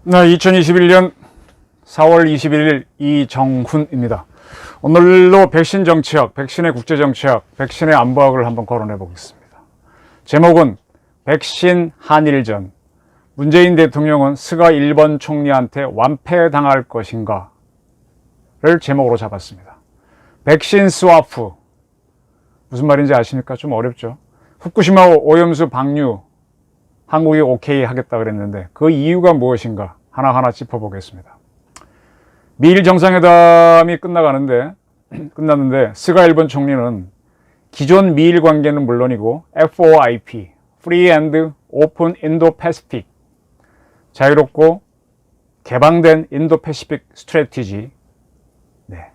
네, 2021년 4월 21일 이정훈입니다. 오늘로 백신 정치학, 백신의 국제 정치학, 백신의 안보학을 한번 거론해 보겠습니다. 제목은 백신 한일전, 문재인 대통령은 스가 일본 총리한테 완패당할 것인가 를 제목으로 잡았습니다. 백신 스와프, 무슨 말인지 아십니까? 좀 어렵죠. 후쿠시마 오염수 방류 한국이 오케이 하겠다 그랬는데 그 이유가 무엇인가 하나하나 짚어보겠습니다. 미일 정상회담이 끝났는데 스가 일본 총리는 기존 미일 관계는 물론이고 FOIP, Free and Open Indo-Pacific, 자유롭고 개방된 인도패시픽 스트래티지,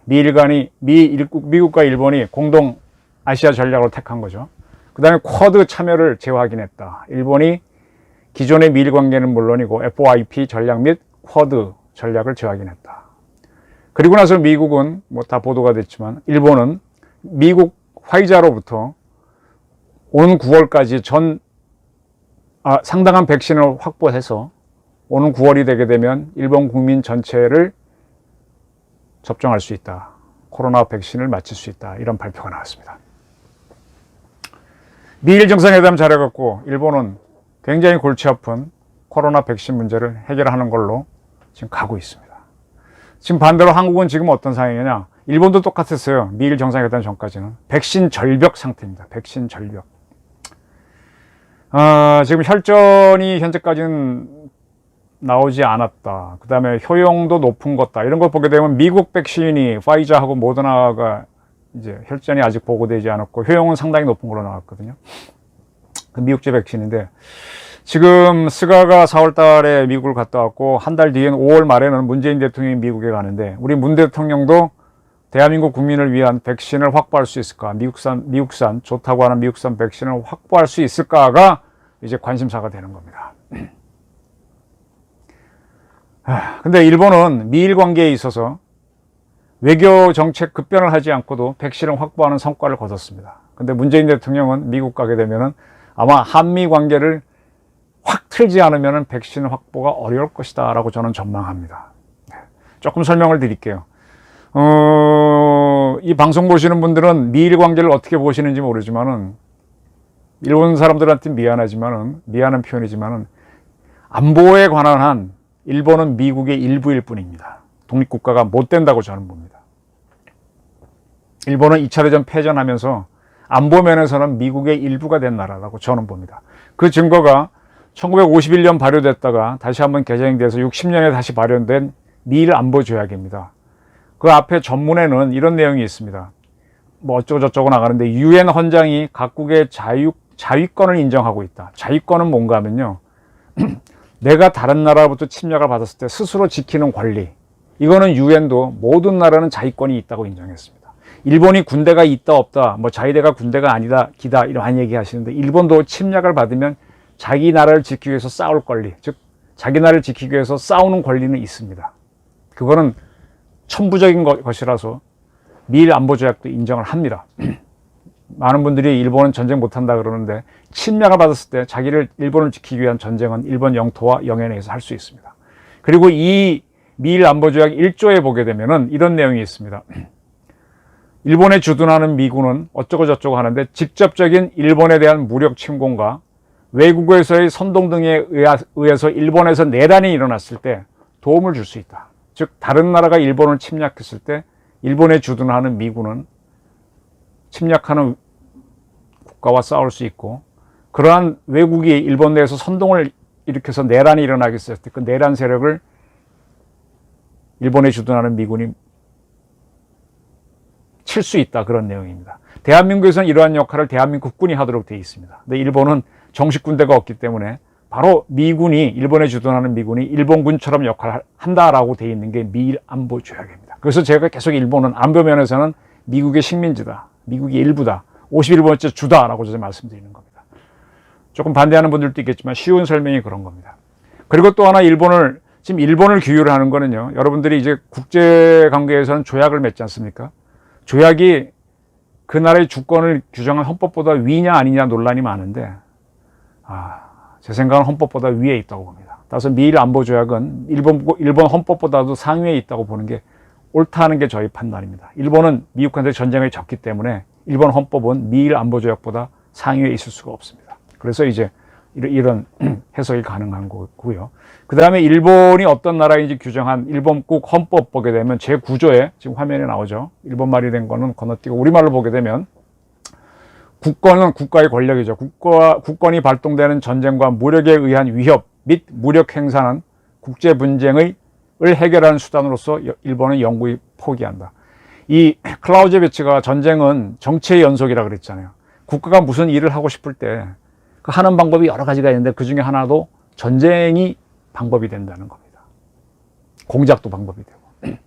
미국과 일본이 공동 아시아 전략을 택한 거죠. 그 다음에 쿼드 참여를 재확인했다. 일본이 기존의 미일 관계는 물론이고 FOIP 전략 및 쿼드 전략을 재확인했다. 그리고 나서 미국은 다 보도가 됐지만 일본은 미국 화이자로부터 오는 9월까지 상당한 백신을 확보해서 오는 9월이 되게 되면 일본 국민 전체를 접종할 수 있다. 코로나 백신을 맞힐 수 있다. 이런 발표가 나왔습니다. 미일 정상회담 잘해갖고 일본은 굉장히 골치 아픈 코로나 백신 문제를 해결하는 걸로 지금 가고 있습니다. 지금 반대로 한국은 지금 어떤 상황이냐? 일본도 똑같았어요. 미일 정상회담 전까지는. 백신 절벽 상태입니다. 백신 절벽. 지금 혈전이 현재까지는 나오지 않았다. 그 다음에 효용도 높은 것다. 이런 걸 보게 되면 미국 백신이 파이자하고 모더나가 이제 혈전이 아직 보고되지 않았고 효용은 상당히 높은 걸로 나왔거든요. 그 미국제 백신인데 지금 스가가 4월 달에 미국을 갔다 왔고 한 달 뒤엔 5월 말에는 문재인 대통령이 미국에 가는데 우리 문 대통령도 대한민국 국민을 위한 백신을 확보할 수 있을까? 미국산 좋다고 하는 미국산 백신을 확보할 수 있을까가 이제 관심사가 되는 겁니다. 근데 일본은 미일 관계에 있어서 외교 정책 급변을 하지 않고도 백신을 확보하는 성과를 거뒀습니다. 근데 문재인 대통령은 미국 가게 되면은 아마 한미 관계를 확 틀지 않으면 백신 확보가 어려울 것이다 라고 저는 전망합니다. 조금 설명을 드릴게요. 이 방송 보시는 분들은 미일 관계를 어떻게 보시는지 모르지만은 일본 사람들한테 미안한 표현이지만은 안보에 관한 한 일본은 미국의 일부일 뿐입니다. 독립국가가 못 된다고 저는 봅니다. 일본은 2차 대전 패전하면서 안보 면에서는 미국의 일부가 된 나라라고 저는 봅니다. 그 증거가 1951년 발효됐다가 다시 한번 개정돼서 60년에 다시 발효된 미일 안보 조약입니다. 그 앞에 전문에는 이런 내용이 있습니다. 어쩌고저쩌고 나가는데 유엔 헌장이 각국의 자위권을 인정하고 있다. 자위권은 뭔가 하면요. 내가 다른 나라로부터 침략을 받았을 때 스스로 지키는 권리. 이거는 유엔도 모든 나라는 자위권이 있다고 인정했습니다. 일본이 군대가 있다 없다, 자위대가 군대가 아니다 기다 이런 얘기 하시는데 일본도 침략을 받으면 자기 나라를 지키기 위해서 싸울 권리, 즉 자기 나라를 지키기 위해서 싸우는 권리는 있습니다. 그거는 천부적인 것이라서 미일 안보조약도 인정을 합니다. 많은 분들이 일본은 전쟁 못한다 그러는데 침략을 받았을 때 일본을 지키기 위한 전쟁은 일본 영토와 영해내에서 할 수 있습니다. 그리고 이 미일 안보조약 1조에 보게 되면은 이런 내용이 있습니다. 일본에 주둔하는 미군은 어쩌고저쩌고 하는데 직접적인 일본에 대한 무력 침공과 외국에서의 선동 등에 의해서 일본에서 내란이 일어났을 때 도움을 줄 수 있다. 즉 다른 나라가 일본을 침략했을 때 일본에 주둔하는 미군은 침략하는 국가와 싸울 수 있고 그러한 외국이 일본 내에서 선동을 일으켜서 내란이 일어나게 했을 때 그 내란 세력을 일본에 주둔하는 미군이 칠 수 있다. 그런 내용입니다. 대한민국에서는 이러한 역할을 대한민국 국군이 하도록 되어 있습니다. 근데 일본은 정식 군대가 없기 때문에 바로 일본에 주둔하는 미군이 일본군처럼 역할을 한다라고 되어 있는 게 미일 안보 조약입니다. 그래서 제가 계속 일본은 안보 면에서는 미국의 식민지다. 미국의 일부다. 51번째 주다라고 저는 말씀드리는 겁니다. 조금 반대하는 분들도 있겠지만 쉬운 설명이 그런 겁니다. 그리고 또 하나 일본을 지금 일본을 규율 하는 거는요, 여러분들이 이제 국제관계에서는 조약을 맺지 않습니까? 조약이 그 나라의 주권을 규정한 헌법보다 위냐 아니냐 논란이 많은데, 제 생각은 헌법보다 위에 있다고 봅니다. 따라서 미일 안보조약은 일본 헌법보다도 상위에 있다고 보는 게 옳다는 게 저희 판단입니다. 일본은 미국한테 전쟁을 졌기 때문에 일본 헌법은 미일 안보조약보다 상위에 있을 수가 없습니다. 그래서 이제 이런 해석이 가능한 거고요. 그 다음에 일본이 어떤 나라인지 규정한 일본국 헌법 보게 되면 제9조에 지금 화면에 나오죠. 일본말이 된 거는 건너뛰고 우리말로 보게 되면 국권은 국가의 권력이죠. 국권이 발동되는 전쟁과 무력에 의한 위협 및 무력 행사는 국제 분쟁을 해결하는 수단으로서 일본은 영구히 포기한다. 이 클라우제비츠가 전쟁은 정치의 연속이라 그랬잖아요. 국가가 무슨 일을 하고 싶을 때 그 하는 방법이 여러 가지가 있는데 그 중에 하나도 전쟁이 방법이 된다는 겁니다. 공작도 방법이 되고.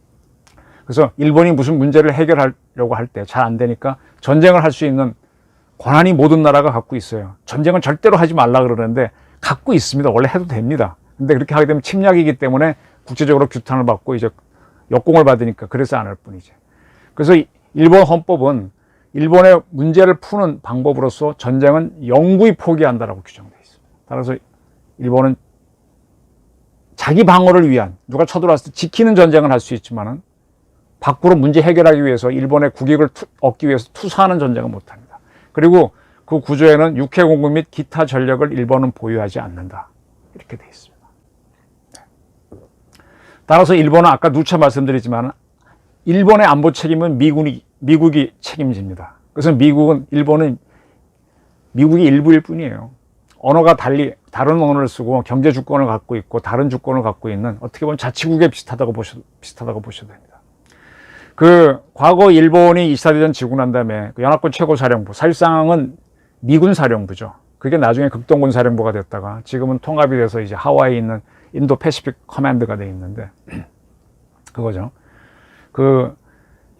그래서 일본이 무슨 문제를 해결하려고 할 때 잘 안 되니까 전쟁을 할 수 있는 권한이 모든 나라가 갖고 있어요. 전쟁은 절대로 하지 말라 그러는데 갖고 있습니다. 원래 해도 됩니다. 근데 그렇게 하게 되면 침략이기 때문에 국제적으로 규탄을 받고 이제 역공을 받으니까 그래서 안 할 뿐이지. 그래서 일본 헌법은 일본의 문제를 푸는 방법으로서 전쟁은 영구히 포기한다라고 규정되어 있습니다. 따라서 일본은 자기 방어를 위한, 누가 쳐들어왔을 때 지키는 전쟁을 할 수 있지만은 밖으로 문제 해결하기 위해서 일본의 국익을 얻기 위해서 투사하는 전쟁은 못합니다. 그리고 그 구조에는 육해 공급 및 기타 전력을 일본은 보유하지 않는다. 이렇게 되어 있습니다. 따라서 일본은 아까 누차 말씀드리지만 일본의 안보 책임은 미국이 책임집니다. 그래서 일본은 미국이 일부일 뿐이에요. 언어가 다른 언어를 쓰고 경제 주권을 갖고 있고 다른 주권을 갖고 있는 어떻게 보면 자치국에 비슷하다고 보셔도 됩니다. 과거 일본이 2차 대전 지고 난 다음에 연합군 최고사령부, 사실상은 미군 사령부죠. 그게 나중에 극동군 사령부가 됐다가 지금은 통합이 돼서 이제 하와이에 있는 인도 패시픽 커맨드가 돼 있는데 그거죠.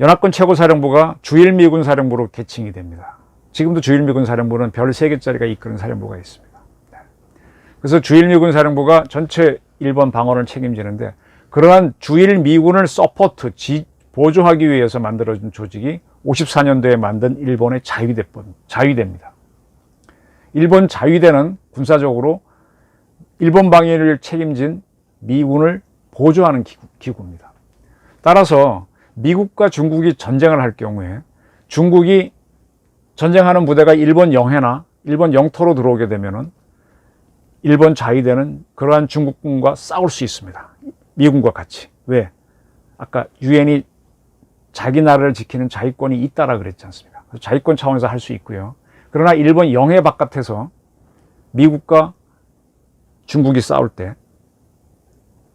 연합군 최고사령부가 주일미군 사령부로 개칭이 됩니다. 지금도 주일미군 사령부는 별 3개짜리가 이끄는 사령부가 있습니다. 그래서 주일미군 사령부가 전체 일본 방어를 책임지는데 그러한 주일미군을 보조하기 위해서 만들어진 조직이 54년도에 만든 일본의 자위대입니다. 일본 자위대는 군사적으로 일본 방위를 책임진 미군을 보조하는 기구입니다. 따라서 미국과 중국이 전쟁을 할 경우에 중국이 전쟁하는 부대가 일본 영해나 일본 영토로 들어오게 되면은 일본 자위대는 그러한 중국군과 싸울 수 있습니다. 미군과 같이. 왜? 아까 유엔이 자기 나라를 지키는 자위권이 있다라 그랬지 않습니까? 그래서 자위권 차원에서 할 수 있고요. 그러나 일본 영해 바깥에서 미국과 중국이 싸울 때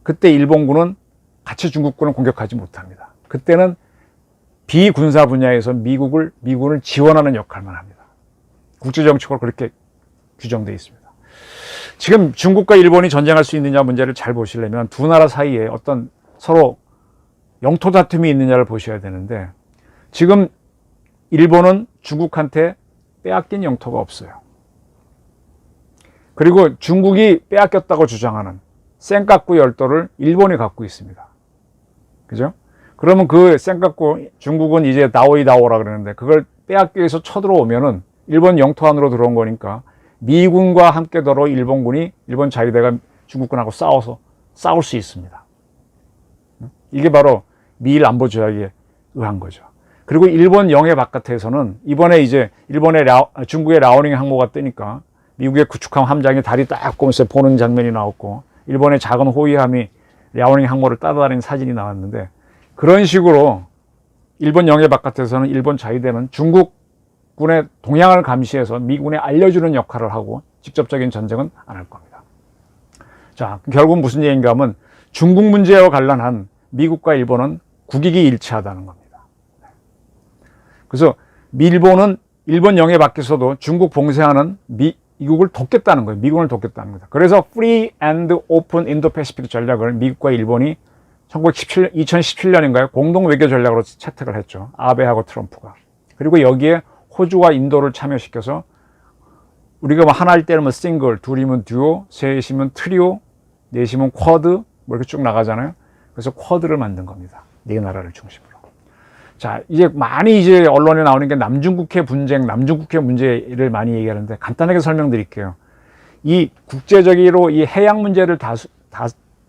그때 일본군은 같이 중국군을 공격하지 못합니다. 그때는 비군사 분야에서 미군을 지원하는 역할만 합니다. 국제정치적으로 그렇게 규정되어 있습니다. 지금 중국과 일본이 전쟁할 수 있느냐 문제를 잘 보시려면 두 나라 사이에 어떤 서로 영토 다툼이 있느냐를 보셔야 되는데 지금 일본은 중국한테 빼앗긴 영토가 없어요. 그리고 중국이 빼앗겼다고 주장하는 센카쿠 열도를 일본이 갖고 있습니다. 그죠? 그러면 그 센카쿠, 중국은 이제 다오이다오라 그러는데 그걸 빼앗기 위해서 쳐들어오면은 일본 영토 안으로 들어온 거니까 미군과 함께더러 일본 자위대가 중국군하고 싸울 수 있습니다. 이게 바로 미일 안보 조약에 의한 거죠. 그리고 일본 영해 바깥에서는 이번에 이제 중국의 라오닝 항모가 뜨니까 미국의 구축함 함장이 다리 딱 꼬면서 보는 장면이 나왔고 일본의 작은 호위함이 라오닝 항모를 따라다니는 사진이 나왔는데 그런 식으로 일본 영해 바깥에서는 일본 자위대는 중국군의 동향을 감시해서 미군에 알려주는 역할을 하고 직접적인 전쟁은 안 할 겁니다. 자, 결국 무슨 얘기인가 하면 중국 문제와 관련한 미국과 일본은 국익이 일치하다는 겁니다. 그래서 일본은 일본 영해 밖에서도 중국 봉쇄하는 미국을 돕겠다는 거예요. 미군을 돕겠다는 겁니다. 그래서 Free and Open Indo-Pacific 전략을 미국과 일본이 2017년인가요? 공동 외교 전략으로 채택을 했죠. 아베하고 트럼프가. 그리고 여기에 호주와 인도를 참여시켜서 우리가 뭐 하나일 때는 뭐 싱글, 둘이면 듀오, 셋이면 트리오, 넷이면 쿼드, 뭐 이렇게 쭉 나가잖아요. 그래서 쿼드를 만든 겁니다. 네 나라를 중심으로. 자, 이제 많이 이제 언론에 나오는 게 남중국해 분쟁, 남중국해 문제를 많이 얘기하는데 간단하게 설명드릴게요. 이 국제적으로 이 해양 문제를 다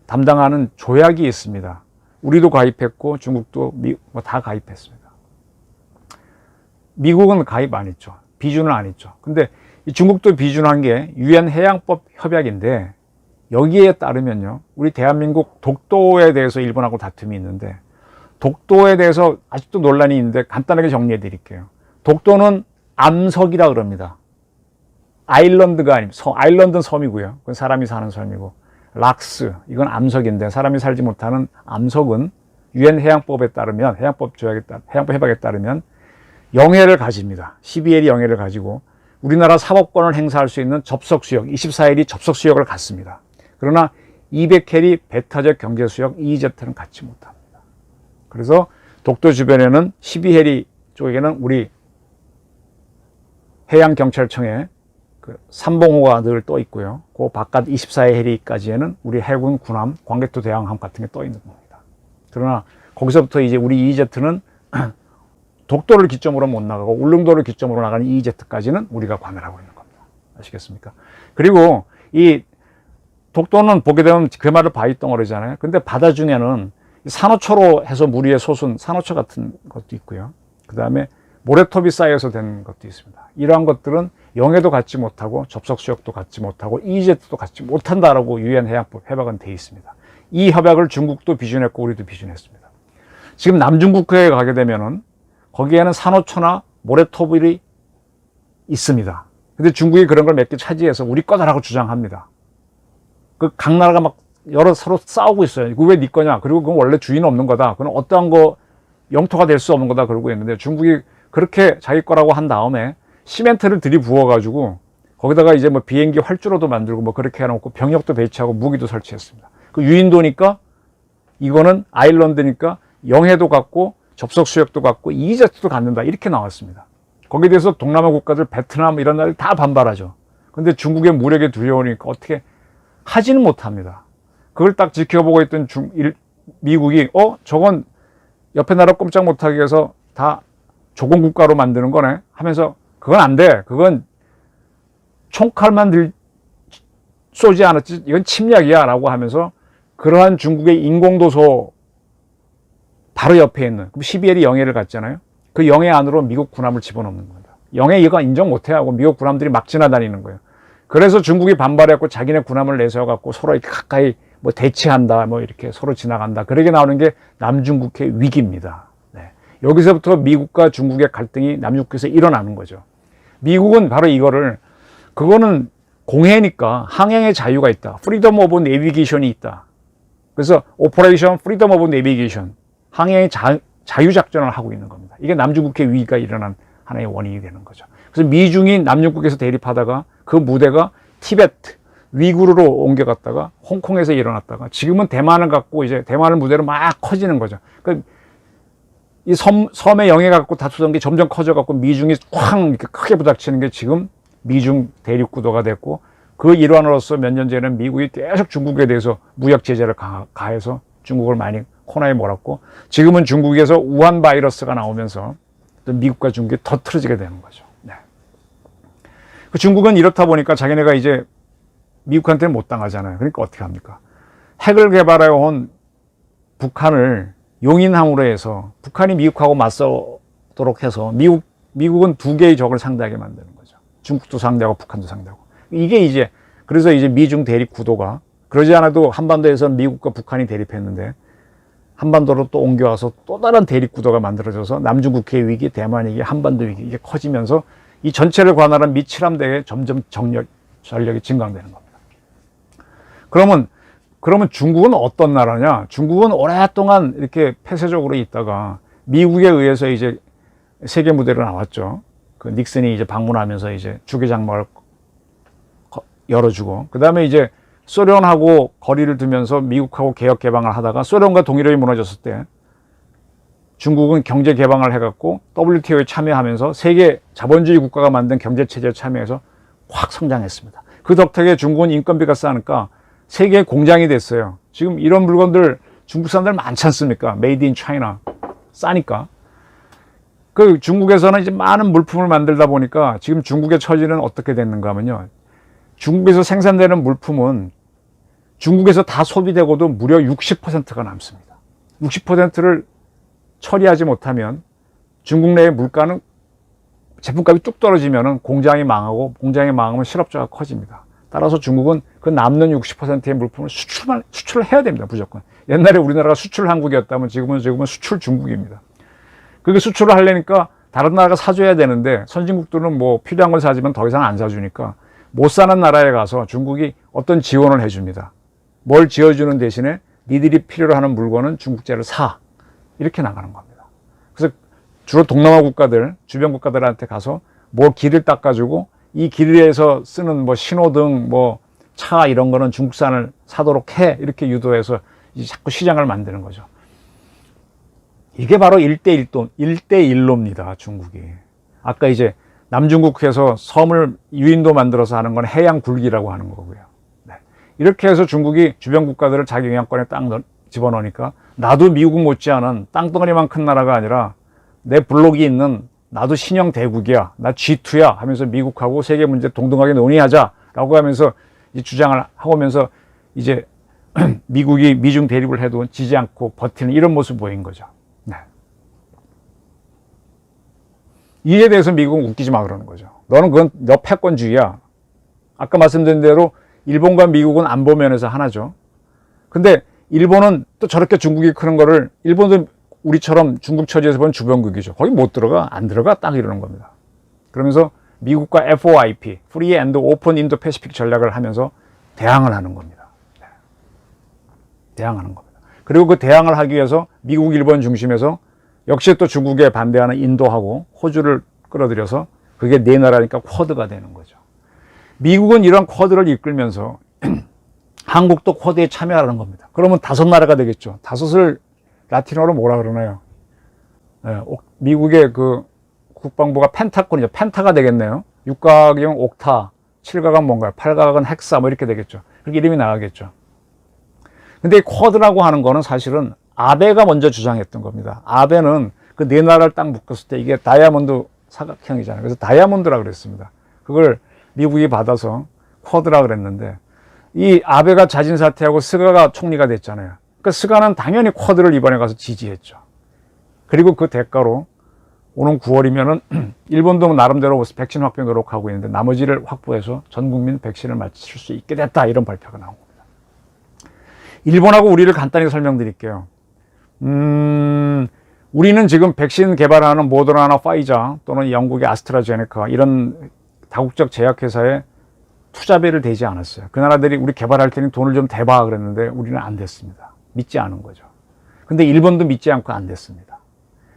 담당하는 조약이 있습니다. 우리도 가입했고 중국도 다 가입했습니다. 미국은 가입 안 했죠. 비준은 안 했죠. 근데 이 중국도 비준한 게 유엔 해양법 협약인데 여기에 따르면요. 우리 대한민국 독도에 대해서 일본하고 다툼이 있는데 독도에 대해서 아직도 논란이 있는데 간단하게 정리해 드릴게요. 독도는 암석이라 그럽니다. 아일랜드가 아닙니다. 아일랜드는 섬이고요. 그건 사람이 사는 섬이고 락스, 이건 암석인데 사람이 살지 못하는 암석은 유엔 해양법에 따르면 해양법 협약에 따르면 영해를 가집니다. 12해리 영해를 가지고 우리나라 사법권을 행사할 수 있는 접속수역 24해리 접속수역을 갖습니다. 그러나 200해리 배타적 경제수역 EEZ는 갖지 못합니다. 그래서 독도 주변에는 12해리 쪽에는 우리 해양경찰청에 그 삼봉호가 늘 떠 있고요. 그 바깥 24해리까지에는 우리 해군 군함, 광개토 대왕함 같은 게 떠 있는 겁니다. 그러나 거기서부터 이제 우리 EEZ는 독도를 기점으로 못 나가고 울릉도를 기점으로 나가는 EEZ까지는 우리가 관할하고 있는 겁니다. 아시겠습니까? 그리고 이 독도는 보게 되면 그 말을 바위 덩어리잖아요. 근데 바다 중에는 산호초로 해서 물 위에 솟은 산호초 같은 것도 있고요. 그 다음에 모래톱이 쌓여서 된 것도 있습니다. 이러한 것들은 영해도 갖지 못하고 접속수역도 갖지 못하고 EEZ도 갖지 못한다라고 유엔 해양법 협약은 되어 있습니다. 이 협약을 중국도 비준했고 우리도 비준했습니다. 지금 남중국해에 가게 되면은 거기에는 산호초나 모래톱이 있습니다. 근데 중국이 그런 걸 몇 개 차지해서 우리 거다라고 주장합니다. 그 각 나라가 막 서로 싸우고 있어요. 이거 왜 네 거냐? 그리고 그건 원래 주인 없는 거다. 그건 어떠한 거 영토가 될 수 없는 거다. 그러고 있는데 중국이 그렇게 자기 거라고 한 다음에 시멘트를 들이부어가지고 거기다가 이제 뭐 비행기 활주로도 만들고 뭐 그렇게 해놓고 병력도 배치하고 무기도 설치했습니다. 그 유인도니까 이거는 아일랜드니까 영해도 갖고 접속수역도 갖고 EEZ도 갖는다. 이렇게 나왔습니다. 거기에 대해서 동남아 국가들 베트남 이런 나라들 다 반발하죠. 근데 중국의 무력에 두려우니까 어떻게 하지는 못합니다. 그걸 딱 지켜보고 있던 미국이 저건 옆에 나라 꼼짝 못하게 해서 다 조공국가로 만드는 거네 하면서 그건 안 돼. 그건 총칼만 쏘지 않았지 이건 침략이야 라고 하면서 그러한 중국의 인공도서 바로 옆에 있는 12해리 영해를 갔잖아요. 그 영해 안으로 미국 군함을 집어넣는 겁니다. 영해 이거 인정 못해 하고 미국 군함들이 막 지나다니는 거예요. 그래서 중국이 반발했고 자기네 군함을 내세워갖고 서로 이렇게 가까이 뭐 대치한다, 뭐 이렇게 서로 지나간다. 그러게 나오는 게 남중국해 위기입니다. 네. 여기서부터 미국과 중국의 갈등이 남중국해에서 일어나는 거죠. 미국은 바로 이거를 그거는 공해니까 항행의 자유가 있다. 프리덤 오브 내비게이션이 있다. 그래서 오퍼레이션 프리덤 오브 내비게이션 항해의 자유작전을 하고 있는 겁니다. 이게 남중국해 위기가 일어난 하나의 원인이 되는 거죠. 그래서 미중이 남중국에서 대립하다가 그 무대가 티베트, 위구르로 옮겨갔다가 홍콩에서 일어났다가 지금은 대만을 갖고 이제 대만을 무대로 막 커지는 거죠. 그러니까 이 섬의 영해 갖고 다투던 게 점점 커져갖고 미중이 쾅 이렇게 크게 부닥치는 게 지금 미중 대립 구도가 됐고 그 일환으로서 몇 년 전에는 미국이 계속 중국에 대해서 무역 제재를 가해서 중국을 많이 코너에 몰았고 지금은 중국에서 우한 바이러스가 나오면서 또 미국과 중국이 더 틀어지게 되는 거죠. 네. 그 중국은 이렇다 보니까 자기네가 이제 미국한테는 못 당하잖아요. 그러니까 어떻게 합니까? 핵을 개발해 온 북한을 용인함으로 해서 북한이 미국하고 맞서도록 해서 미국은 두 개의 적을 상대하게 만드는 거죠. 중국도 상대하고 북한도 상대하고. 이게 이제 그래서 이제 미중 대립 구도가 그러지 않아도 한반도에서는 미국과 북한이 대립했는데 한반도로 또 옮겨와서 또 다른 대립 구도가 만들어져서 남중국해 위기, 대만 위기, 한반도 위기 이게 커지면서 이 전체를 관할한 미 칠함대의 점점 전력이 증강되는 겁니다. 그러면 중국은 어떤 나라냐? 중국은 오랫동안 이렇게 폐쇄적으로 있다가 미국에 의해서 이제 세계 무대로 나왔죠. 그 닉슨이 이제 방문하면서 이제 주기장막을 열어주고, 그 다음에 이제 소련하고 거리를 두면서 미국하고 개혁 개방을 하다가 소련과 동일하게 무너졌을 때 중국은 경제 개방을 해갖고 WTO에 참여하면서 세계 자본주의 국가가 만든 경제 체제에 참여해서 확 성장했습니다. 그 덕택에 중국은 인건비가 싸니까 세계 공장이 됐어요. 지금 이런 물건들 중국 사람들 많지 않습니까? 메이드 인 차이나. 싸니까. 그 중국에서는 이제 많은 물품을 만들다 보니까 지금 중국의 처지는 어떻게 됐는가 하면요. 중국에서 생산되는 물품은 중국에서 다 소비되고도 무려 60%가 남습니다. 60%를 처리하지 못하면 중국 내의 물가는 제품값이 뚝 떨어지면 공장이 망하고 공장이 망하면 실업자가 커집니다. 따라서 중국은 그 남는 60%의 물품을 수출을 해야 됩니다. 무조건. 옛날에 우리나라가 수출 한국이었다면 지금은 수출 중국입니다. 그게 수출을 하려니까 다른 나라가 사줘야 되는데 선진국들은 뭐 필요한 걸 사지만 더 이상 안 사주니까 못 사는 나라에 가서 중국이 어떤 지원을 해줍니다. 뭘 지어주는 대신에 니들이 필요로 하는 물건은 중국제를 사. 이렇게 나가는 겁니다. 그래서 주로 동남아 국가들, 주변 국가들한테 가서 뭐 길을 닦아주고 이 길에서 쓰는 뭐 신호등, 뭐 차 이런 거는 중국산을 사도록 해. 이렇게 유도해서 이제 자꾸 시장을 만드는 거죠. 이게 바로 1대1로입니다. 중국이. 아까 이제 남중국해에서 섬을 유인도 만들어서 하는 건 해양 굴기라고 하는 거고요. 네. 이렇게 해서 중국이 주변 국가들을 자기 영향권에 딱 집어넣으니까 나도 미국 못지않은 땅덩어리만 큰 나라가 아니라 내 블록이 있는 나도 신형 대국이야. 나 G2야 하면서 미국하고 세계 문제 동등하게 논의하자라고 하면서 이 주장을 하고 오면서 이제 미국이 미중 대립을 해도 지지 않고 버티는 이런 모습 보인 거죠. 네. 이에 대해서 미국은 웃기지 마 그러는 거죠. 너는 그건 너 패권주의야. 아까 말씀드린 대로 일본과 미국은 안보 면에서 하나죠. 근데 일본은 또 저렇게 중국이 크는 거를 일본도 우리처럼 중국 처지에서 본 주변국이죠. 거기 못 들어가, 안 들어가 딱 이러는 겁니다. 그러면서 미국과 FOIP, Free and Open Indo-Pacific 전략을 하면서 대항을 하는 겁니다. 네. 대항하는 겁니다. 그리고 그 대항을 하기 위해서 미국, 일본 중심에서 역시 또 중국에 반대하는 인도하고 호주를 끌어들여서 그게 네 나라니까 쿼드가 되는 거죠. 미국은 이런 쿼드를 이끌면서 한국도 쿼드에 참여하는 겁니다. 그러면 5나라가 되겠죠. 5을 라틴어로 뭐라 그러나요? 네, 미국의 그 국방부가 펜타곤이죠. 펜타가 되겠네요. 6각이면 옥타, 7각은 뭔가요? 8각은 헥사 뭐 이렇게 되겠죠. 그렇게 이름이 나가겠죠. 근데 이 쿼드라고 하는 거는 사실은 아베가 먼저 주장했던 겁니다. 아베는 그 네 나라를 딱 묶었을 때 이게 다이아몬드 사각형이잖아요. 그래서 다이아몬드라 그랬습니다. 그걸 미국이 받아서 쿼드라 그랬는데 이 아베가 자진 사퇴하고 스가가 총리가 됐잖아요. 그러니까 스가는 당연히 쿼드를 이번에 가서 지지했죠. 그리고 그 대가로 오는 9월이면은 일본도 나름대로 백신 확보 노력하고 있는데 나머지를 확보해서 전 국민 백신을 맞출 수 있게 됐다 이런 발표가 나온 겁니다. 일본하고 우리를 간단히 설명드릴게요. 우리는 지금 백신 개발하는 모더나나 파이자 또는 영국의 아스트라제네카 이런 다국적 제약회사에 투자비를 대지 않았어요. 그 나라들이 우리 개발할 테니 돈을 좀 대봐 그랬는데 우리는 안 됐습니다. 믿지 않은 거죠. 근데 일본도 믿지 않고 안 됐습니다.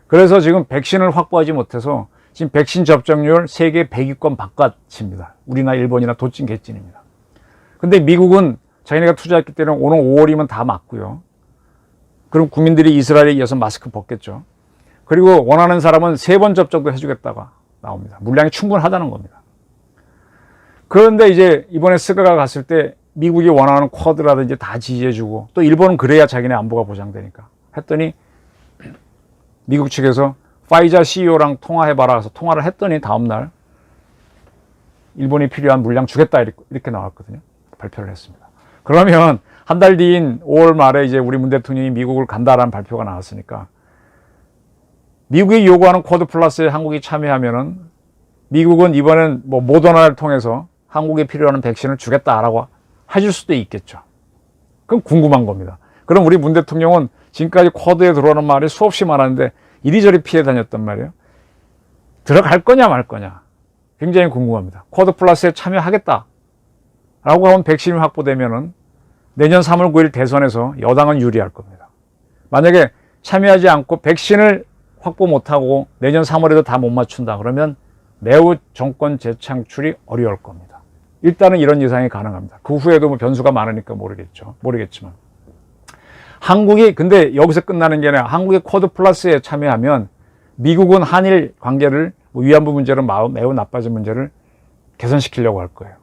그래서 지금 백신을 확보하지 못해서 지금 백신 접종률 세계 100위권 바깥입니다. 우리나 일본이나 도찐 개찐입니다. 근데 미국은 자기네가 투자했기 때문에 오는 5월이면 다 맞고요. 그럼 국민들이 이스라엘에 이어서 마스크 벗겠죠. 그리고 원하는 사람은 3번 접종도 해주겠다가 나옵니다. 물량이 충분하다는 겁니다. 그런데 이제 이번에 스가가 갔을 때 미국이 원하는 쿼드라든지 다 지지해주고 또 일본은 그래야 자기네 안보가 보장되니까 했더니 미국 측에서 파이자 CEO랑 통화해봐라 해서 통화를 했더니 다음날 일본이 필요한 물량 주겠다 이렇게 나왔거든요. 발표를 했습니다. 그러면 한 달 뒤인 5월 말에 이제 우리 문 대통령이 미국을 간다라는 발표가 나왔으니까 미국이 요구하는 쿼드 플러스에 한국이 참여하면은 미국은 이번엔 뭐 모더나를 통해서 한국에 필요한 백신을 주겠다라고 해줄 수도 있겠죠. 그럼 궁금한 겁니다. 그럼 우리 문 대통령은 지금까지 쿼드에 들어오는 말이 수없이 많았는데 이리저리 피해 다녔단 말이에요. 들어갈 거냐 말 거냐 굉장히 궁금합니다. 쿼드 플러스에 참여하겠다 라고 하면 백신이 확보되면은 내년 3월 9일 대선에서 여당은 유리할 겁니다. 만약에 참여하지 않고 백신을 확보 못하고 내년 3월에도 다 못 맞춘다 그러면 매우 정권 재창출이 어려울 겁니다. 일단은 이런 예상이 가능합니다. 그 후에도 뭐 변수가 많으니까 모르겠지만 한국이 근데 여기서 끝나는 게 아니라 한국의 쿼드 플러스에 참여하면 미국은 한일 관계를 위안부 문제로 매우 나빠진 문제를 개선시키려고 할 거예요.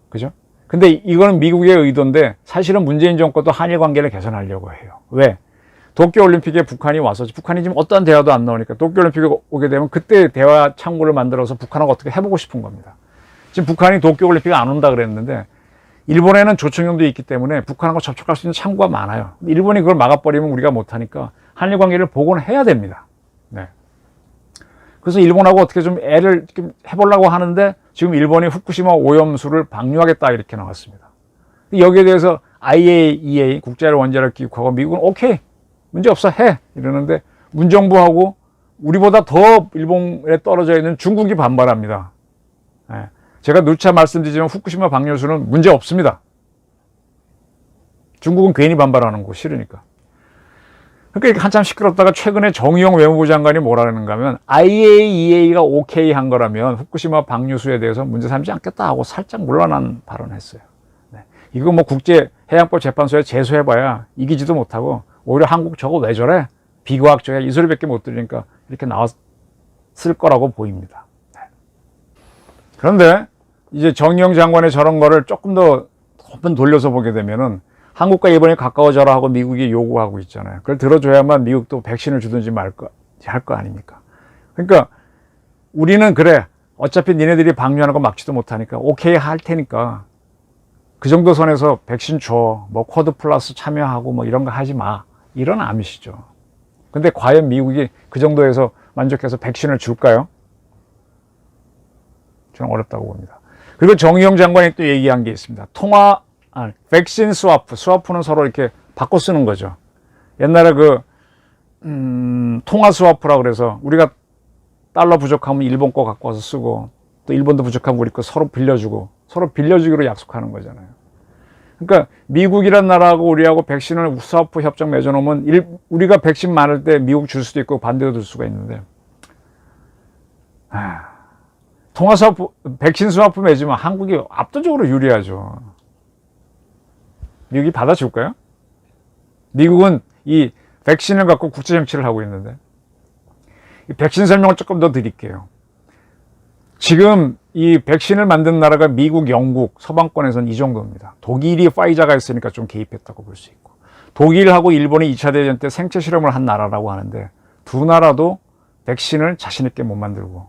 그죠? 근데 이거는 미국의 의도인데 사실은 문재인 정권도 한일 관계를 개선하려고 해요. 왜? 도쿄올림픽에 북한이 와서 북한이 지금 어떠한 대화도 안 나오니까 도쿄올림픽에 오게 되면 그때 대화 창구를 만들어서 북한하고 어떻게 해보고 싶은 겁니다. 지금 북한이 도쿄올림픽에 안 온다 그랬는데 일본에는 조총영도 있기 때문에 북한하고 접촉할 수 있는 창구가 많아요. 일본이 그걸 막아버리면 우리가 못하니까 한일 관계를 복원해야 됩니다. 네. 그래서 일본하고 어떻게 좀 애를 해보려고 하는데 지금 일본이 후쿠시마 오염수를 방류하겠다 이렇게 나왔습니다. 여기에 대해서 IAEA 국제원자력 기구하고 미국은 오케이 문제 없어 해 이러는데 문정부하고 우리보다 더 일본에 떨어져 있는 중국이 반발합니다. 네. 제가 누차 말씀드리지만 후쿠시마 방류수는 문제 없습니다. 중국은 괜히 반발하는 거 싫으니까. 그러니까 한참 시끄럽다가 최근에 정의용 외무부 장관이 뭐라는가 하면 IAEA가 오케이 한 거라면 후쿠시마 방류수에 대해서 문제 삼지 않겠다 하고 살짝 물러난 발언을 했어요. 네. 이거 뭐 국제해양법 재판소에 제소해봐야 이기지도 못하고 오히려 한국 저거 왜 저래? 비과학적이야 이 소리밖에 못 들으니까 이렇게 나왔을 거라고 보입니다. 네. 그런데 이제 정의용 장관의 저런 거를 조금 더 한번 돌려서 보게 되면은 한국과 일본이 가까워져라 하고 미국이 요구하고 있잖아요. 그걸 들어줘야만 미국도 백신을 주든지 할 거 아닙니까? 그러니까 우리는 그래 어차피 니네들이 방류하는 거 막지도 못하니까 오케이 할 테니까 그 정도 선에서 백신 줘. 뭐 쿼드 플러스 참여하고 뭐 이런 거 하지 마. 이런 암시죠. 근데 과연 미국이 그 정도에서 만족해서 백신을 줄까요? 저는 어렵다고 봅니다. 그리고 정의용 장관이 또 얘기한 게 있습니다. 백신 스와프는 서로 이렇게 바꿔 쓰는 거죠. 옛날에 통화 스와프라고 그래서 우리가 달러 부족하면 일본 거 갖고 와서 쓰고 또 일본도 부족하면 우리 거 서로 빌려주기로 약속하는 거잖아요. 그러니까 미국이란 나라하고 우리하고 백신을 스와프 협정 맺어놓으면 우리가 백신 많을 때 미국 줄 수도 있고 반대로 줄 수가 있는데 통화 스와프, 백신 스와프 맺으면 한국이 압도적으로 유리하죠. 미국이 받아줄까요? 미국은 이 백신을 갖고 국제 정치를 하고 있는데 이 백신 설명을 조금 더 드릴게요. 지금 이 백신을 만든 나라가 미국, 영국, 서방권에서는 이 정도입니다. 독일이 파이자가 있으니까 좀 개입했다고 볼 수 있고 독일하고 일본이 2차 대전 때 생체 실험을 한 나라라고 하는데 두 나라도 백신을 자신 있게 못 만들고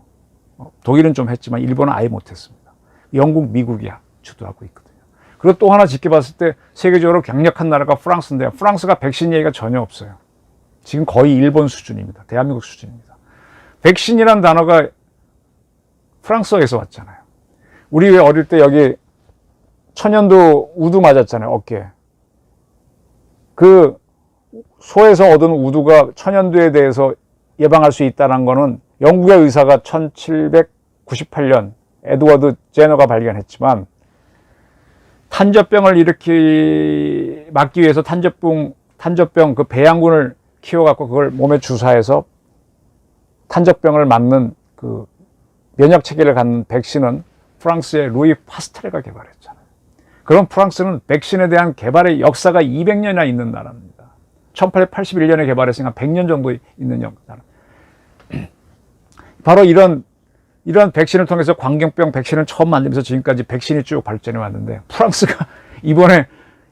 독일은 좀 했지만 일본은 아예 못했습니다. 영국, 미국이 주도하고 있거든요. 그리고 또 하나 지켜봤을 때 세계적으로 강력한 나라가 프랑스인데 프랑스가 백신 얘기가 전혀 없어요. 지금 거의 일본 수준입니다. 대한민국 수준입니다. 백신이란 단어가 프랑스어에서 왔잖아요. 우리 왜 어릴 때 여기 천연두 우두 맞았잖아요. 어깨에. 그 소에서 얻은 우두가 천연두에 대해서 예방할 수 있다는 거는 영국의 의사가 1798년 에드워드 제너가 발견했지만 탄저병을 막기 위해서 탄저병 그 배양군을 키워갖고 그걸 몸에 주사해서 탄저병을 막는 그 면역 체계를 갖는 백신은 프랑스의 루이 파스테르가 개발했잖아요. 그럼 프랑스는 백신에 대한 개발의 역사가 200년이나 있는 나라입니다. 1881년에 개발했으니까 100년 정도 있는 나라. 바로 이런 백신을 통해서 광견병 백신을 처음 만들면서 지금까지 백신이 쭉 발전해 왔는데 프랑스가 이번에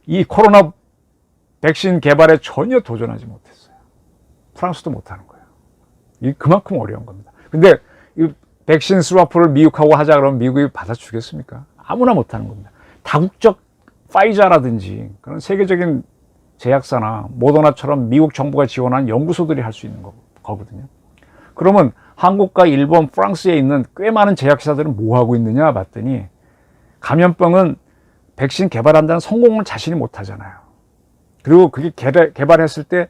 이 코로나 백신 개발에 전혀 도전하지 못했어요. 프랑스도 못하는 거예요. 이게 그만큼 어려운 겁니다. 근데 이 백신 스와프를 미국하고 하자 그러면 미국이 받아주겠습니까? 아무나 못하는 겁니다. 다국적 파이자라든지 그런 세계적인 제약사나 모더나처럼 미국 정부가 지원한 연구소들이 할 수 있는 거거든요. 그러면 한국과 일본, 프랑스에 있는 꽤 많은 제약사들은 뭐 하고 있느냐 봤더니 감염병은 백신 개발한다는 성공을 자신이 못 하잖아요. 그리고 그게 개발했을 때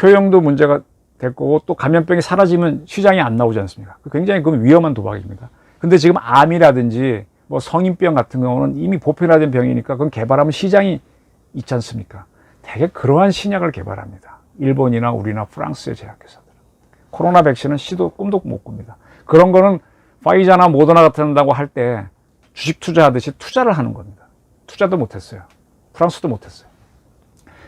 효용도 문제가 될 거고 또 감염병이 사라지면 시장에 안 나오지 않습니까? 굉장히 그건 위험한 도박입니다. 근데 지금 암이라든지 뭐 성인병 같은 경우는 이미 보편화된 병이니까 그건 개발하면 시장이 있지 않습니까? 되게 그러한 신약을 개발합니다. 일본이나 우리나 프랑스의 제약회사들. 코로나 백신은 시도 꿈도 못 꿉니다. 그런 거는 파이자나 모더나 같은다고 할 때 주식 투자하듯이 투자를 하는 겁니다. 투자도 못했어요. 프랑스도 못했어요.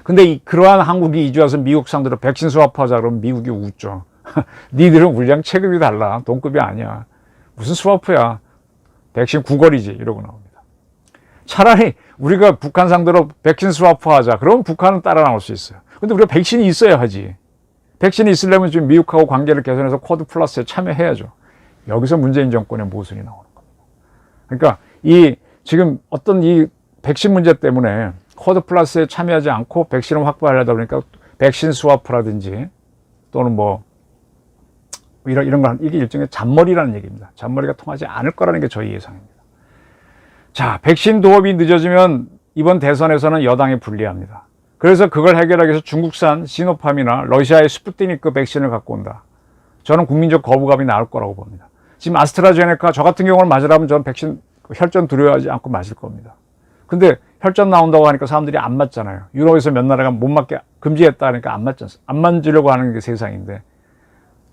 근데 그러한 한국이 이제 와서 미국 상대로 백신 스와프하자 그러면 미국이 웃죠. 니들은 우리랑 체급이 달라. 동급이 아니야. 무슨 스와프야. 백신 구걸이지. 이러고 나옵니다. 차라리 우리가 북한 상대로 백신 스와프 하자. 그러면 북한은 따라 나올 수 있어요. 근데 우리가 백신이 있어야 하지. 백신이 있으려면 지금 미국하고 관계를 개선해서 쿼드 플러스에 참여해야죠. 여기서 문재인 정권의 모순이 나오는 겁니다. 그러니까 지금 어떤 이 백신 문제 때문에 쿼드 플러스에 참여하지 않고 백신을 확보하려다 보니까 백신 스와프라든지 또는 뭐 이런 거 이게 일종의 잔머리라는 얘기입니다. 잔머리가 통하지 않을 거라는 게 저희 예상입니다. 자, 백신 도입이 늦어지면 이번 대선에서는 여당이 불리합니다. 그래서 그걸 해결하기 위해서 중국산 시노팜이나 러시아의 스푸트니크 백신을 갖고 온다. 저는 국민적 거부감이 나올 거라고 봅니다. 지금 아스트라제네카 저 같은 경우는 맞으라면 저는 백신 혈전 두려워하지 않고 맞을 겁니다. 근데 혈전 나온다고 하니까 사람들이 안 맞잖아요. 유럽에서 몇 나라가 못 맞게 금지했다 하니까 안 맞잖아요. 안 맞으려고 하는 게 세상인데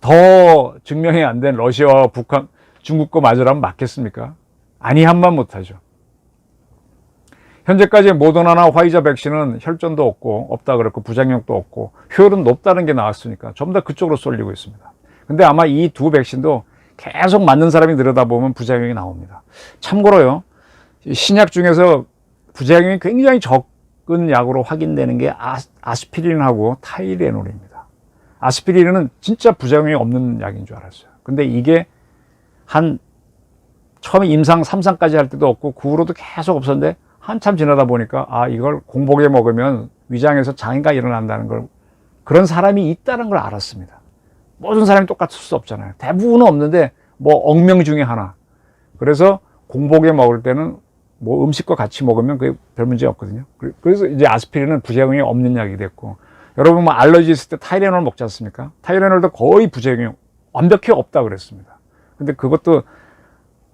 더 증명이 안 된 러시아와 북한, 중국 거 맞으라면 맞겠습니까? 아니한만 못하죠. 현재까지 모더나나 화이자 백신은 혈전도 없다 그랬고 부작용도 없고 효율은 높다는 게 나왔으니까 전부 다 그쪽으로 쏠리고 있습니다. 근데 아마 이 두 백신도 계속 맞는 사람이 늘어다보면 부작용이 나옵니다. 참고로요, 신약 중에서 부작용이 굉장히 적은 약으로 확인되는 게 아스피린하고 타이레놀입니다. 아스피린은 진짜 부작용이 없는 약인 줄 알았어요. 근데 이게 처음에 임상 3상까지 할 때도 없고 그 후로도 계속 없었는데 한참 지나다 보니까 이걸 공복에 먹으면 위장에서 장애가 일어난다는 걸, 그런 사람이 있다는 걸 알았습니다. 모든 사람이 똑같을 수 없잖아요. 대부분은 없는데 뭐 억명 중에 하나. 그래서 공복에 먹을 때는 뭐 음식과 같이 먹으면 그게 별 문제 없거든요. 그래서 이제 아스피린은 부작용이 없는 약이 됐고, 여러분 뭐 알러지 있을 때 타이레놀 먹지 않습니까? 타이레놀도 거의 부작용이 완벽히 없다 그랬습니다. 근데 그것도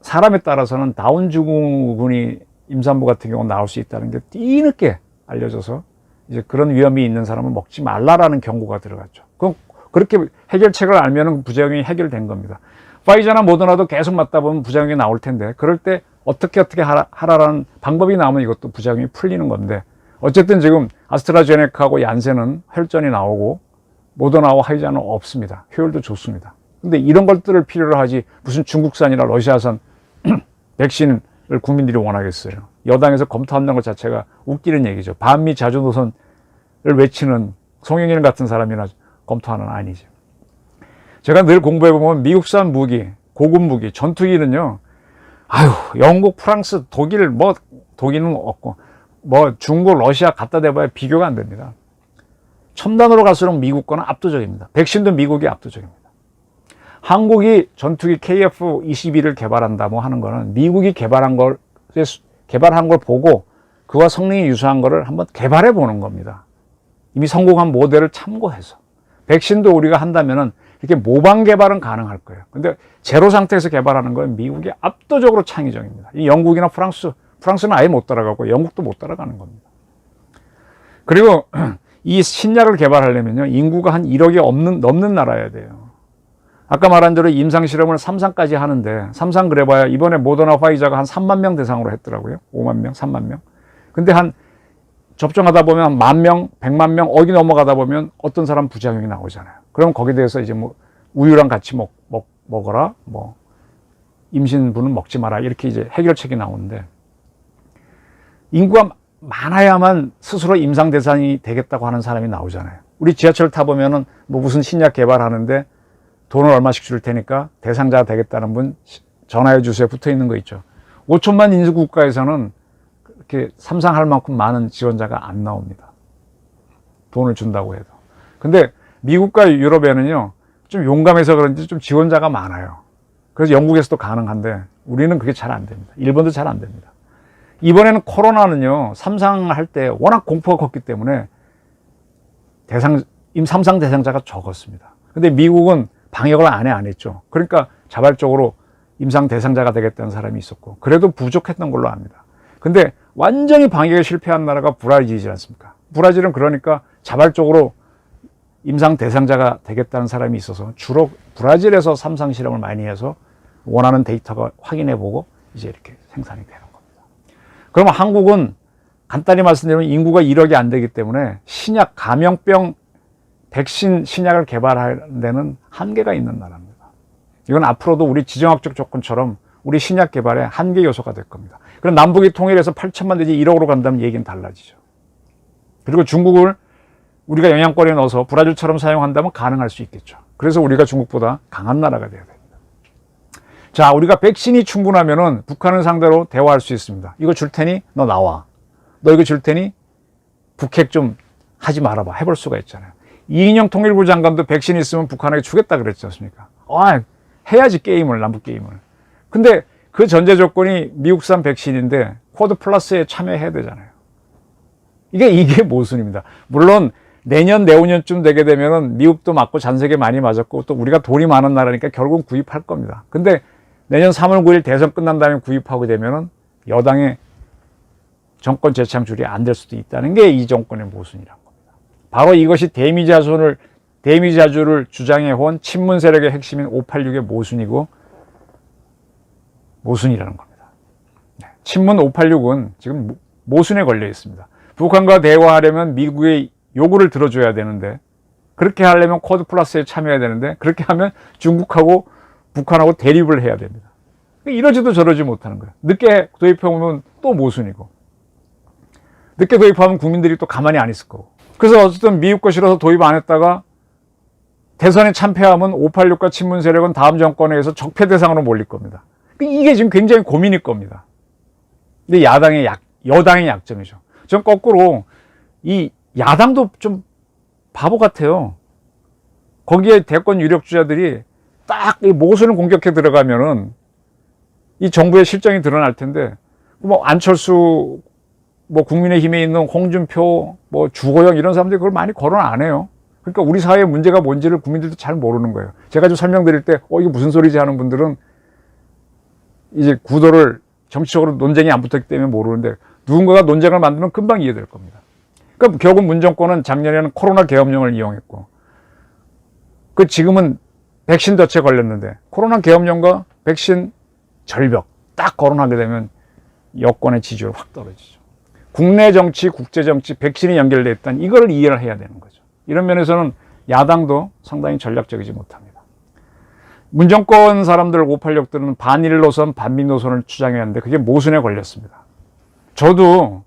사람에 따라서는 다운 증후군이 임산부 같은 경우 나올 수 있다는 게 뒤늦게 알려져서 이제 그런 위험이 있는 사람은 먹지 말라라는 경고가 들어갔죠. 그럼 그렇게 해결책을 알면은 부작용이 해결된 겁니다. 파이자나 모더나도 계속 맞다 보면 부작용이 나올 텐데, 그럴 때 어떻게 하라라는 방법이 나오면 이것도 부작용이 풀리는 건데, 어쨌든 지금 아스트라제네카하고 얀센은 혈전이 나오고 모더나와 화이자는 없습니다. 효율도 좋습니다. 근데 이런 것들을 필요로 하지 무슨 중국산이나 러시아산 백신을 국민들이 원하겠어요. 여당에서 검토한다는 것 자체가 웃기는 얘기죠. 반미 자주노선을 외치는 송영길 같은 사람이나 검토하는 아니죠. 제가 늘 공부해보면 미국산 무기, 고급 무기, 전투기는요, 영국, 프랑스, 독일은 없고, 중국, 러시아 갖다 대봐야 비교가 안 됩니다. 첨단으로 갈수록 미국 거는 압도적입니다. 백신도 미국이 압도적입니다. 한국이 전투기 KF-21을 개발한다 하는 거는 미국이 개발한 걸 보고 그와 성능이 유사한 거를 한번 개발해 보는 겁니다. 이미 성공한 모델을 참고해서. 백신도 우리가 한다면은 이렇게 모방 개발은 가능할 거예요. 근데 제로 상태에서 개발하는 건 미국이 압도적으로 창의적입니다. 이 영국이나 프랑스는 아예 못 따라가고 영국도 못 따라가는 겁니다. 그리고 이 신약을 개발하려면요, 인구가 한 1억이 넘는 나라여야 돼요. 아까 말한 대로 임상실험을 3상까지 하는데, 3상 그래봐야 이번에 모더나 화이자가 한 3만 명 대상으로 했더라고요. 5만 명, 3만 명. 근데 접종하다 보면 한 10,000명, 100만 명, 억이 넘어가다 보면 어떤 사람 부작용이 나오잖아요. 그럼 거기에 대해서 이제 우유랑 같이 먹어라, 임신부는 먹지 마라, 이렇게 이제 해결책이 나오는데, 인구가 많아야만 스스로 임상 대상이 되겠다고 하는 사람이 나오잖아요. 우리 지하철 타보면은 무슨 신약 개발하는데 돈을 얼마씩 줄 테니까 대상자가 되겠다는 분 전화해 주세요 붙어 있는 거 있죠. 5천만 인구 국가에서는 그렇게 삼상할 만큼 많은 지원자가 안 나옵니다. 돈을 준다고 해도. 근데 미국과 유럽에는요, 좀 용감해서 그런지 좀 지원자가 많아요. 그래서 영국에서도 가능한데 우리는 그게 잘 안 됩니다. 일본도 잘 안 됩니다. 이번에는 코로나는요, 3상 할 때 워낙 공포가 컸기 때문에 3상 대상자가 적었습니다. 근데 미국은 방역을 안 했죠. 그러니까 자발적으로 임상 대상자가 되겠다는 사람이 있었고, 그래도 부족했던 걸로 압니다. 근데 완전히 방역에 실패한 나라가 브라질이지 않습니까? 브라질은 그러니까 자발적으로 임상 대상자가 되겠다는 사람이 있어서 주로 브라질에서 3상 실험을 많이 해서 원하는 데이터가 확인해보고 이제 이렇게 생산이 되는 겁니다. 그러면 한국은 간단히 말씀드리면 인구가 1억이 안 되기 때문에 신약, 감염병 백신 신약을 개발하는 데는 한계가 있는 나라입니다. 이건 앞으로도 우리 지정학적 조건처럼 우리 신약 개발의 한계 요소가 될 겁니다. 그럼 남북이 통일해서 8천만 내지 1억으로 간다면 얘기는 달라지죠. 그리고 중국을 우리가 영향권에 넣어서 브라질처럼 사용한다면 가능할 수 있겠죠. 그래서 우리가 중국보다 강한 나라가 돼야 됩니다. 자, 우리가 백신이 충분하면은 북한을 상대로 대화할 수 있습니다. 이거 줄 테니 너 나와. 너 이거 줄 테니 북핵 좀 하지 말아봐. 해볼 수가 있잖아요. 이인영 통일부 장관도 백신 있으면 북한에게 주겠다 그랬지 않습니까? 해야지 게임을, 남북 게임을. 근데 그 전제 조건이 미국산 백신인데 쿼드 플러스에 참여해야 되잖아요. 이게 모순입니다. 물론 내년, 내후년쯤 되게 되면은 미국도 맞고 전 세계 많이 맞았고 또 우리가 돈이 많은 나라니까 결국은 구입할 겁니다. 근데 내년 3월 9일 대선 끝난 다음에 구입하게 되면은 여당의 정권 재창출이 안 될 수도 있다는 게 이 정권의 모순이란 겁니다. 바로 이것이 데미자주를 주장해온 친문 세력의 핵심인 586의 모순이라는 겁니다. 친문 586은 지금 모순에 걸려 있습니다. 북한과 대화하려면 미국의 요구를 들어줘야 되는데, 그렇게 하려면 쿼드 플러스에 참여해야 되는데, 그렇게 하면 중국하고 북한하고 대립을 해야 됩니다. 이러지도 저러지 못하는 거예요. 늦게 도입해오면 또 모순이고, 늦게 도입하면 국민들이 또 가만히 안 있을 거고. 그래서 어쨌든 미국 거 싫어서 도입 안 했다가 대선에 참패하면 586과 친문 세력은 다음 정권에 의해서 적폐 대상으로 몰릴 겁니다. 이게 지금 굉장히 고민일 겁니다. 근데 여당의 약점이죠. 전 거꾸로 이 야당도 좀 바보 같아요. 거기에 대권 유력주자들이 딱 이 모순을 공격해 들어가면은 이 정부의 실정이 드러날 텐데, 뭐 안철수, 뭐 국민의힘에 있는 홍준표, 뭐 주호영 이런 사람들이 그걸 많이 거론 안 해요. 그러니까 우리 사회의 문제가 뭔지를 국민들도 잘 모르는 거예요. 제가 좀 설명드릴 때 이게 무슨 소리지 하는 분들은 이제 구도를 정치적으로 논쟁이 안 붙었기 때문에 모르는데, 누군가가 논쟁을 만들면 금방 이해될 겁니다. 그러니까 결국 문 정권은 작년에는 코로나 계엄령을 이용했고, 지금은 백신 덫에 걸렸는데, 코로나 계엄령과 백신 절벽 딱 거론하게 되면 여권의 지지율이 확 떨어지죠. 국내 정치, 국제 정치, 백신이 연결돼 있다는 이걸 이해를 해야 되는 거죠. 이런 면에서는 야당도 상당히 전략적이지 못합니다. 문정권 사람들 586들은 반일 노선, 반미 노선을 주장했는데 그게 모순에 걸렸습니다. 저도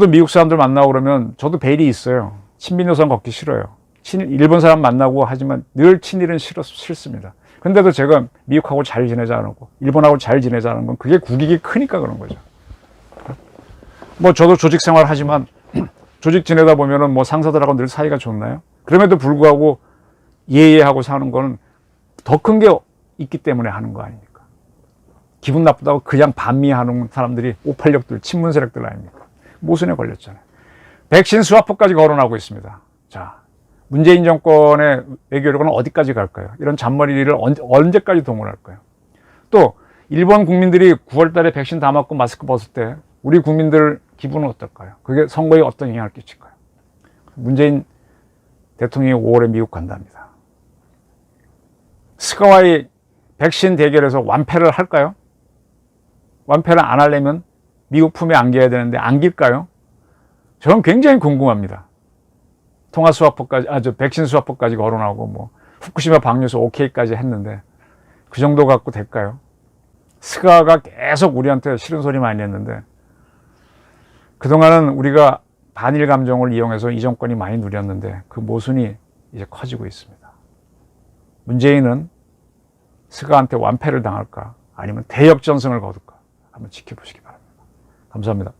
미국 사람들 만나고 그러면 저도 벨이 있어요. 친미 노선 걷기 싫어요. 일본 사람 만나고 하지만 늘 친일은 싫습니다. 근데도 제가 미국하고 잘 지내자는 거, 일본하고 잘 지내자는 건 그게 국익이 크니까 그런 거죠. 뭐 저도 조직 생활 하지만 조직 지내다 보면은 뭐 상사들하고 늘 사이가 좋나요? 그럼에도 불구하고 예예하고 사는 거는 더 큰 게 있기 때문에 하는 거 아닙니까? 기분 나쁘다고 그냥 반미하는 사람들이 586들, 친문 세력들 아닙니까? 모순에 걸렸잖아요. 백신 스와프까지 거론하고 있습니다. 자, 문재인 정권의 외교력은 어디까지 갈까요? 이런 잔머리를 언제까지 동원할까요? 또 일본 국민들이 9월 달에 백신 다 맞고 마스크 벗을 때 우리 국민들 기분은 어떨까요? 그게 선거에 어떤 영향을 끼칠까요? 문재인 대통령이 5월에 미국 간답니다. 스가와의 백신 대결에서 완패를 할까요? 완패를 안 하려면 미국 품에 안겨야 되는데 안길까요? 저는 굉장히 궁금합니다. 통화 스와프까지, 백신 스와프까지 거론하고 뭐 후쿠시마 방류소 오케이까지 했는데 그 정도 갖고 될까요? 스가가 계속 우리한테 싫은 소리 많이 했는데 그동안은 우리가 반일 감정을 이용해서 이 정권이 많이 누렸는데 그 모순이 이제 커지고 있습니다. 문재인은 스가한테 완패를 당할까 아니면 대역전승을 거둘까 한번 지켜보시기 바랍니다. 감사합니다.